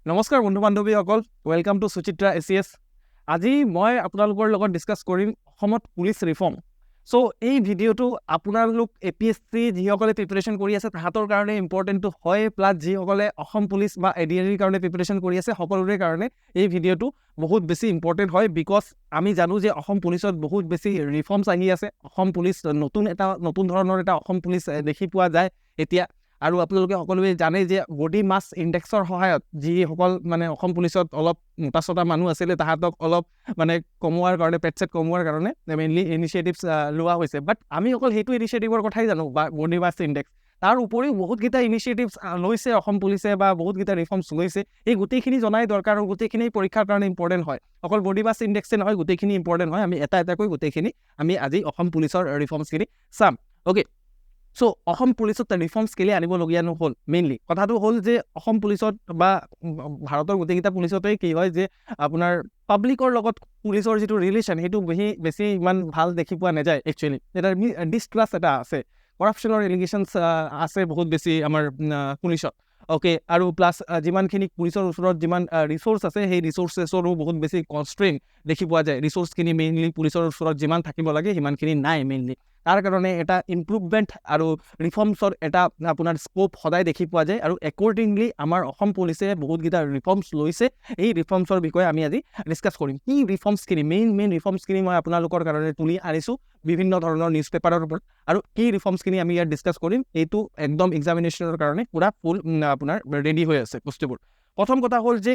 নমস্কাৰ বন্ধু বান্ধৱীসকল, welcome to SuchitraACS। আজি মই আপোনালোকৰ লগত ডিসকাস কৰিম অসমত পুলিচ ৰিফৰ্ম। সো এই ভিডিওটো আপোনালোক APSC যিসকলে প্ৰিপাৰেচন কৰি আছে তাহাঁতৰ কাৰণে ইম্পৰ্টেণ্টটো হয়, প্লাস যিসকলে অসম পুলিচ বা ADRE কাৰণে প্ৰিপাৰেচন কৰি আছে সকলোৰে কাৰণে এই ভিডিওটো বহুত বেছি ইম্পৰ্টেণ্ট হয়। বিকজ আমি জানো যে অসম পুলিচত বহুত বেছি ৰিফৰ্মছ আহি আছে। অসম পুলিচ নতুন ধৰণৰ এটা অসম পুলিচ দেখি পোৱা যায় এতিয়া। আৰু আপোনালোকে সকলোৱে জানে যে বডি মাছ ইণ্ডেক্সৰ সহায়ত যিসকল মানে অসম পুলিচত অলপ মোটাচোটা মানুহ আছিলে তাহাঁতক অলপ মানে কমোৱাৰ কাৰণে পেটছেট কমোৱাৰ কাৰণে মেইনলি ইনিচিয়েটিভছ লোৱা হৈছে। বাট আমি অকল সেইটো ইনিচিয়েটিভৰ কথাই জানো বা বডি মাছ ইণ্ডেক্স, তাৰ উপৰিও বহুতকেইটা ইনিচিয়েটিভছ লৈছে অসম পুলিচে বা বহুতকেইটা ৰিফৰ্মছ লৈছে। এই গোটেইখিনি জনাই দৰকাৰ আৰু গোটেইখিনি পৰীক্ষাৰ কাৰণে ইম্পৰ্টেণ্ট হয়। অকল বডি মাছ ইণ্ডেক্সে নহয়, গোটেইখিনি ইম্পৰ্টেণ্ট হয়। আমি এটা এটাকৈ গোটেইখিনি আমি আজি অসম পুলিচৰ ৰিফৰ্মছখিনি চাম। অ'কে, সো অসম পুলিচত ৰিফৰ্মছ কেলে আনিবলগীয়া নহ'ল? মেইনলি কথাটো হ'ল যে অসম পুলিচত বা ভাৰতৰ গোটেইকেইটা পুলিচতেই কি হয় যে আপোনাৰ পাব্লিকৰ লগত পুলিচৰ যিটো ৰিলেশ্যন সেইটো বেছি ইমান ভাল দেখি পোৱা নাযায়। একচুৱেলি এটা ডিষ্ট্ৰাষ্ট এটা আছে, কৰাপশ্যনৰ এলিগেশ্যনছ আছে বহুত বেছি আমাৰ পুলিচত। অ'কে, আৰু প্লাছ যিমানখিনি পুলিচৰ ওচৰত যিমান ৰিচোৰ্চ আছে সেই ৰিচোৰ্চেছৰো বহুত বেছি কনষ্ট্ৰেইন দেখি পোৱা যায়। ৰিচোৰ্চখিনি মেইনলি পুলিচৰ ওচৰত যিমান থাকিব লাগে সিমানখিনি নাই মেইনলি। তাৰ কাৰণে এটা ইম্প্ৰুভমেণ্ট আৰু ৰিফৰ্মছৰ এটা আপোনাৰ স্কোপ সদায় দেখি পোৱা যায়। আৰু একৰ্ডিংলি আমাৰ অসম পুলিচে বহুতকেইটা ৰিফৰ্মছ লৈছে। এই ৰিফৰ্মছৰ বিষয়ে আমি আজি ডিছকাছ কৰিম। কি ৰিফৰ্মছখিনি মেইন ৰিফৰ্মছখিনি মই আপোনালোকৰ কাৰণে তুলি আনিছোঁ বিভিন্ন ধৰণৰ নিউজ পেপাৰৰ ওপৰত। আৰু কি ৰিফৰ্মছখিনি আমি ইয়াত ডিছকাছ কৰিম, এইটো একদম এক্সামিনেশ্যনৰ কাৰণে পুৰা ফুল আপোনাৰ ৰেডি হৈ আছে বস্তুবোৰ। প্ৰথম কথা হ'ল যে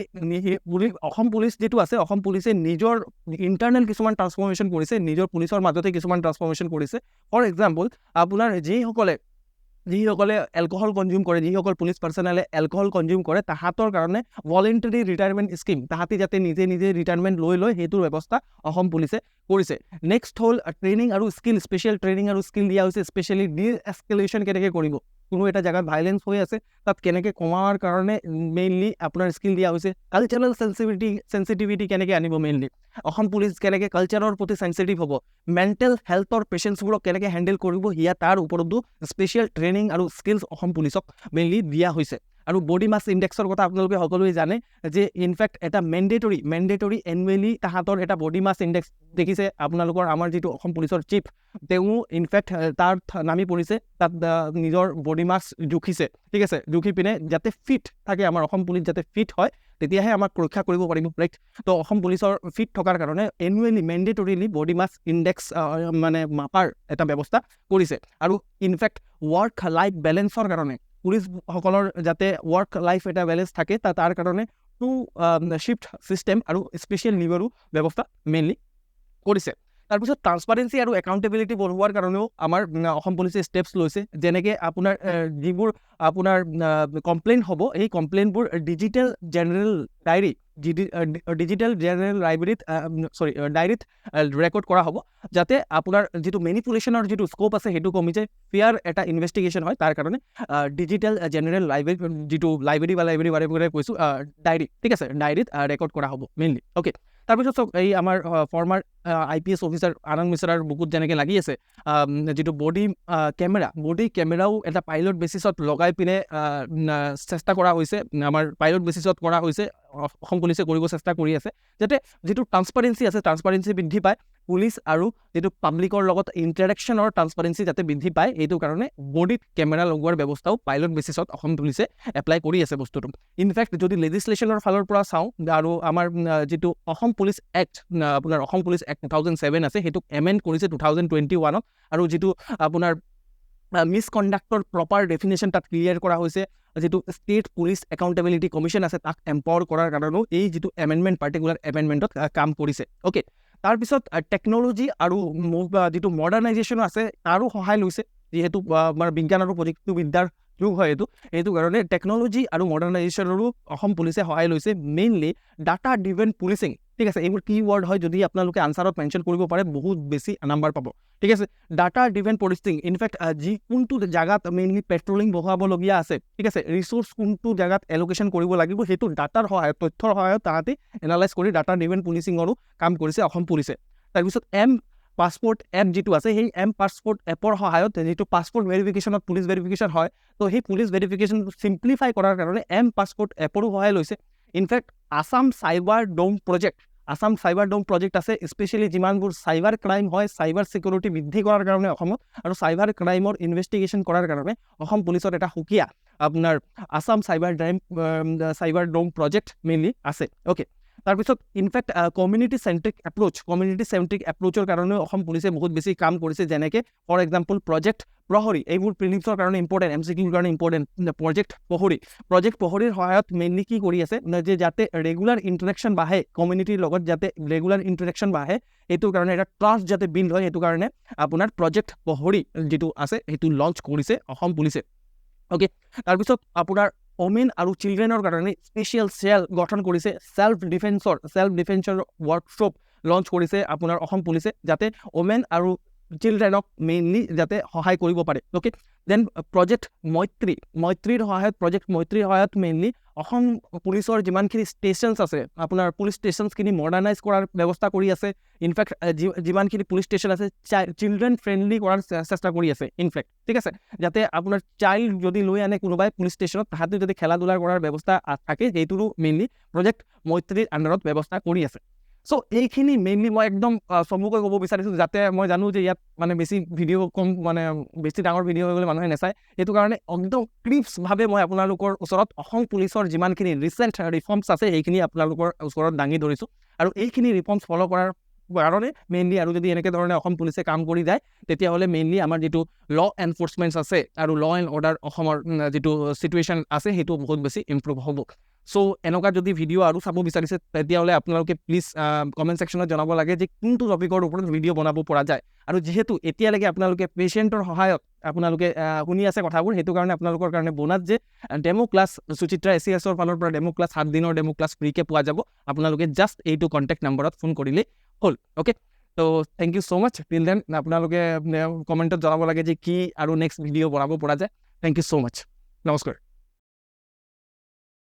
অসম পুলিচ যিটো আছে, অসম পুলিচে নিজৰ ইণ্টাৰনেল কিছুমান ট্ৰান্সফৰ্মেশ্যন কৰিছে, নিজৰ পুলিচৰ মাজতে কিছুমান ট্ৰান্সফৰ্মেশ্যন কৰিছে। ফৰ এক্সাম্পল আপোনাৰ যিসকলে এলকহল কনজিউম কৰে, যিসকল পুলিচ পাৰ্চনেলে এলকহল কনজিউম কৰে তাহাঁতৰ কাৰণে ভলেণ্টাৰী ৰিটায়াৰমেণ্ট স্কিম, তাহাঁতি যাতে নিজে ৰিটায়াৰমেণ্ট লৈ লয় সেইটোৰ ব্যৱস্থা অসম পুলিচে কৰিছে। নেক্সট হ'ল ট্ৰেইনিং আৰু স্কিল, স্পেচিয়েল ট্ৰেইনিং আৰু স্কিল দিয়া হৈছে। স্পেচিয়েলি ডি-এস্কেলেশ্যন কেনেকৈ কৰিব, কোনো এটা জেগাত ভাইলেঞ্চ হৈ আছে তাত কেনেকৈ কমাৱাৰ কাৰণে মেইনলি আপোনাৰ স্কিল দিয়া হৈছে। কালচাৰেল চেঞ্চিটিভিটি কেনেকৈ আনিব, মেইনলি অসম পুলিচ কেনেকৈ কালচাৰৰ প্ৰতি চেঞ্চিটিভ হ'ব, মেণ্টেল হেল্থৰ পেচেণ্টছবোৰক কেনেকৈ হেণ্ডেল কৰিব, সেয়া তাৰ ওপৰতো স্পেচিয়েল ট্ৰেইনিং আৰু স্কিলছ অসম পুলিচক মেইনলি দিয়া হৈছে। আৰু বডি মাছ ইণ্ডেক্সৰ কথা আপোনালোকে সকলোৱে জানে যে ইনফেক্ট এটা মেণ্ডেটৰী এনুৱেলি তাহাঁতৰ এটা বডি মাছ ইণ্ডেক্স দেখিছে আপোনালোকৰ। আমাৰ যিটো অসম পুলিচৰ চিফ, তেওঁ ইনফেক্ট তাত নামি পৰিছে, তাত নিজৰ বডি মাছ জুখিছে। ঠিক আছে, জুখি পিনে যাতে ফিট থাকে, আমাৰ অসম পুলিচ যাতে ফিট হয় তেতিয়াহে আমাক ৰক্ষা কৰিব পাৰিব, ৰাইট? তো অসম পুলিচৰ ফিট থকাৰ কাৰণে এনুৱেলি মেণ্ডেটৰিলি বডি মাছ ইণ্ডেক্স মানে মাপাৰ এটা ব্যৱস্থা কৰিছে। আৰু ইনফেক্ট ৱৰ্ক লাইফ বেলেঞ্চৰ কাৰণে পুলিচসকলৰ যাতে ৱৰ্ক লাইফ এটা বেলেঞ্চ থাকে তাৰ কাৰণে 2 শিফ্ট ছিষ্টেম আৰু স্পেচিয়েল লিভৰো ব্যৱস্থা মেইনলি কৰিছে। তাৰপিছত ট্ৰান্সপাৰেঞ্চি আৰু একাউণ্টেবিলিটি বঢ়োৱাৰ কাৰণেও আমাৰ অসম পুলিচে ষ্টেপছ লৈছে। যেনেকৈ আপোনাৰ যিবোৰ আপোনাৰ কমপ্লেইন হ'ব, এই কমপ্লেইনবোৰ ডিজিটেল জেনেৰেল ডায়েৰীত ৰেকৰ্ড কৰা হ'ব, যাতে আপোনাৰ যিটো মেনিপুলেশ্যনৰ যিটো স্কোপ আছে সেইটো কমি যায়, ফেয়াৰ এটা ইনভেষ্টিগেশ্যন হয়। তাৰ কাৰণে ডিজিটেল জেনেৰেল যিটো লাইব্ৰেৰী কৈছোঁ ডায়েৰী, ঠিক আছে, ডায়েৰীত ৰেকৰ্ড কৰা হ'ব মেইনলি। অ'কে, তাৰপিছত চাওক এই আমাৰ ফৰ্মাৰ IPS অফিচাৰ আনন্দ মিশ্ৰাৰ বুকুত যেনেকৈ লাগি আছে যিটো বডি কেমেৰাও এটা পাইলট বেচিছত লগাই পিনে চেষ্টা কৰা হৈছে, আমাৰ পাইলট বেচিছত কৰা হৈছে, অসম পুলিচে কৰিব চেষ্টা কৰি আছে, যাতে যিটো ট্ৰান্সপাৰেঞ্চি আছে ট্ৰান্সপাৰেঞ্চি বৃদ্ধি পায়, পুলিচ আৰু যিটো পাব্লিকৰ লগত ইণ্টাৰেকশ্যনৰ ট্ৰান্সপাৰেঞ্চি যাতে বৃদ্ধি পায়, এইটো কাৰণে বডিত কেমেৰা লগোৱাৰ ব্যৱস্থাও পাইলট বেচিছত অসম পুলিচে এপ্লাই কৰি আছে বস্তুটো। ইনফেক্ট যদি লেজিছলেশ্যনৰ ফালৰ পৰা চাওঁ আৰু আমাৰ যিটো অসম পুলিচ এক্ট, আপোনাৰ অসম পুলিচ এক্ট 2007 আছে, সেইটোক এমেণ্ড কৰিছে 2021ত। আৰু যিটো আপোনাৰ মিছকণ্ডাক্টৰ প্ৰপাৰ ডেফিনেশ্যন তাত ক্লিয়াৰ কৰা হৈছে। যিটো ষ্টেট পুলিচ একাউণ্টেবিলিটি কমিশ্যন আছে তাক এম্পাৱাৰ কৰাৰ কাৰণেও এই যিটো পাৰ্টিকুলাৰ এমেণ্ডমেণ্টত কাম কৰিছে। অ'কে, তাৰপিছত টেকন'লজি আৰু যিটো মডাৰ্ণাইজেশ্যন আছে তাৰো সহায় লৈছে, যিহেতু আমাৰ বিজ্ঞান আৰু প্ৰযুক্তিবিদ্যাৰ যুগ হয় এইটো কাৰণে টেকন'লজি আৰু মডাৰ্ণাইজেশ্যনৰো অসম পুলিচে সহায় লৈছে। মেইনলি ডাটা ড্ৰিভেন পুলিচিং, ঠিক আছে, এইবোৰ কি ৱৰ্ড হয় যদি আপোনালোকে আনচাৰত মেনশ্যন কৰিব পাৰে বহুত বেছি নাম্বাৰ পাব। ঠিক আছে, ডাটা ড্ৰিভেন পুলিচিং, ইনফেক্ট কোনটো জেগাত মেইনলি পেট্ৰলিং বঢ়াবলগীয়া আছে, ঠিক আছে, ৰিচোৰ্চ কোনটো জেগাত এলোকেশ্যন কৰিব লাগিব, সেইটো ডাটাৰ সহায়ত, তথ্যৰ সহায়ত তাহাঁতি এনালাইজ কৰি ডাটা ড্ৰিভেন পুলিচিঙৰো কাম কৰিছে অসম পুলিচে। তাৰপিছত পাছপোৰ্ট এপ যিটো আছে, সেই পাছপোৰ্ট এপৰ সহায়ত যিটো পাছপোৰ্ট ভেৰিফিকেশ্যনত পুলিচ ভেৰিফিকেশ্যন হয়, তো সেই পুলিচ ভেৰিফিকেশ্যন চিম্প্লিফাই কৰাৰ কাৰণে পাছপোৰ্ট এপৰো সহায় লৈছে। ইনফেক্ট আসাম চাইবাৰ ডোম প্ৰজেক্ট আছে, স্পেচিয়েলি যিমানবোৰ চাইবাৰ ক্ৰাইম হয়, চাইবাৰ ছিকিউৰিটি বৃদ্ধি কৰাৰ কাৰণে অসমত আৰু চাইবাৰ ক্ৰাইমৰ ইনভেষ্টিগেশ্যন কৰাৰ কাৰণে অসম পুলিচত এটা সুকীয়া আপোনাৰ আসাম চাইবাৰ ডোম প্ৰজেক্ট মেইনলি আছে। অ'কে, তাৰপিছত ইনফেক্ট কমিউনিটি চেণ্ট্ৰিক এপ্ৰ'চৰ কাৰণে অসম পুলিচে বহুত বেছি কাম কৰিছে, যেনেকৈ ফৰ এক্সাম্পল প্ৰজেক্ট প্ৰহৰী, এইবোৰ প্ৰিলিমছৰ কাৰণে ইম্পৰ্টেণ্ট, MCQৰ কাৰণে ইম্পৰ্টেণ্ট। প্ৰজেক্ট প্ৰহৰীৰ সহায়ত মেইনলি কি কৰি আছে যে যাতে ৰেগুলাৰ ইণ্টাৰেকশ্যন বাঢ়ে, কমিউনিটিৰ লগত যাতে ৰেগুলাৰ ইণ্টাৰেকশ্যন বাঢ়ে, এইটোৰ কাৰণে এটা ট্ৰাষ্ট যাতে বিল্ড হয়, সেইটো কাৰণে আপোনাৰ প্ৰজেক্ট প্ৰহৰী যিটো আছে সেইটো লঞ্চ কৰিছে অসম পুলিচে। অ'কে, তাৰপিছত আপোনাৰ ওমেন আৰু চিলড্ৰেনৰ কাৰণে স্পেচিয়েল চেল গঠন কৰিছে, চেল্ফ ডিফেন্সৰ ৱৰ্কশ্বপ লঞ্চ কৰিছে আপোনাৰ অসম পুলিচে, যাতে ওমেন আৰু চিলড্ৰেনক মেইনলি যাতে সহায় কৰিব পাৰে। অ'কে, দেন প্ৰজেক্ট মৈত্ৰীৰ সহায়ত মেইনলি অসম পুলিচৰ যিমানখিনি ষ্টেচনছ আছে, আপোনাৰ পুলিচ ষ্টেচনছখিনি মডাৰ্ণাইজ কৰাৰ ব্যৱস্থা কৰি আছে। ইনফেক্ট যিমানখিনি পুলিচ ষ্টেচন আছে চিলড্ৰেন ফ্ৰেণ্ডলি কৰাৰ চেষ্টা কৰি আছে ইনফেক্ট, ঠিক আছে, যাতে আপোনাৰ চাইল্ড যদি লৈ আনে কোনোবাই পুলিচ ষ্টেচনত, তাহাঁতে যদি খেলা ধূলা কৰাৰ ব্যৱস্থা থাকে, সেইটোৰো মেইনলি প্ৰজেক্ট মৈত্ৰীৰ আণ্ডাৰত ব্যৱস্থা কৰি আছে। চ' এইখিনি মেইনলি মই একদম চমুকৈ ক'ব বিচাৰিছোঁ, যাতে মই জানো যে ইয়াত মানে বেছি ডাঙৰ ভিডিঅ' হৈ গ'লে মানুহে নাচায়, সেইটো কাৰণে একদম ক্লিপছভাৱে মই আপোনালোকৰ ওচৰত অসম পুলিচৰ যিমানখিনি ৰিচেণ্ট ৰিফৰ্মছ আছে সেইখিনি আপোনালোকৰ ওচৰত দাঙি ধৰিছোঁ। আৰু এইখিনি ৰিফৰ্মছ ফ'ল' কৰাৰ কাৰণে মেইনলি, আৰু যদি এনেকৈ ধৰণে অসম পুলিচে কাম কৰি যায়, তেতিয়াহ'লে মেইনলি আমাৰ যিটো ল' এনফৰ্চমেণ্টছ আছে আৰু ল' এণ্ড অৰ্ডাৰ অসমৰ যিটো চিটুৱেশ্যন আছে সেইটো বহুত বেছি ইম্প্ৰুভ হ'ব। চ' এনেকুৱা যদি ভিডিঅ' আৰু চাব বিচাৰিছে, তেতিয়াহ'লে আপোনালোকে প্লিজ কমেণ্ট ছেকশ্যনত জনাব লাগে যে কোনটো টপিকৰ ওপৰত ভিডিঅ' বনাব পৰা যায়। আৰু যিহেতু এতিয়ালৈকে আপোনালোকে পেচেণ্টৰ সহায়ত আপোনালোকে শুনি আছে কথাবোৰ, সেইটো কাৰণে আপোনালোকৰ কাৰণে বোনাছ যে ডেমো ক্লাছ সুচিত্ৰা ACSৰ ফালৰ পৰা ডেমো ক্লাছ 7 দিনৰ ডেমো ক্লাছ ফ্ৰীকৈ পোৱা যাব। আপোনালোকে জাষ্ট এইটো কণ্টেক্ট নাম্বাৰত ফোন কৰিলেই হ'ল। অ'কে, ত' thank you so' much. Till then আপোনালোকে কমেণ্টত জনাব লাগে যে কি আৰু নেক্সট ভিডিঅ' বনাব পৰা যায়। থেংক ইউ ছ' মাছ। নমস্কাৰ।